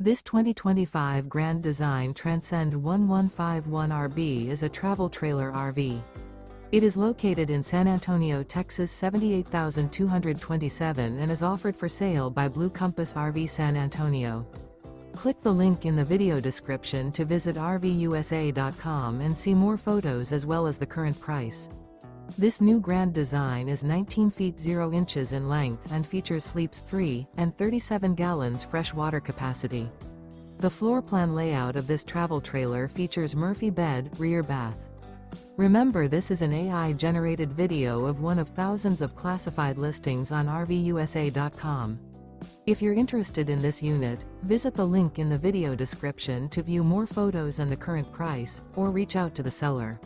This 2025 Grand Design Transcend One 151RB is a travel trailer RV. It is located in San Antonio, Texas 78227 and is offered for sale by Blue Compass RV San Antonio. Click the link in the video description to visit RVUSA.com and see more photos as well as the current price. This new Grand Design is 19 feet 0 inches in length and features sleeps 3 and 37 gallons fresh water capacity. The floor plan layout of this travel trailer features Murphy bed, rear bath. Remember, this is an AI-generated video of one of thousands of classified listings on RVUSA.com. If you're interested in this unit, visit the link in the video description to view more photos and the current price, or reach out to the seller.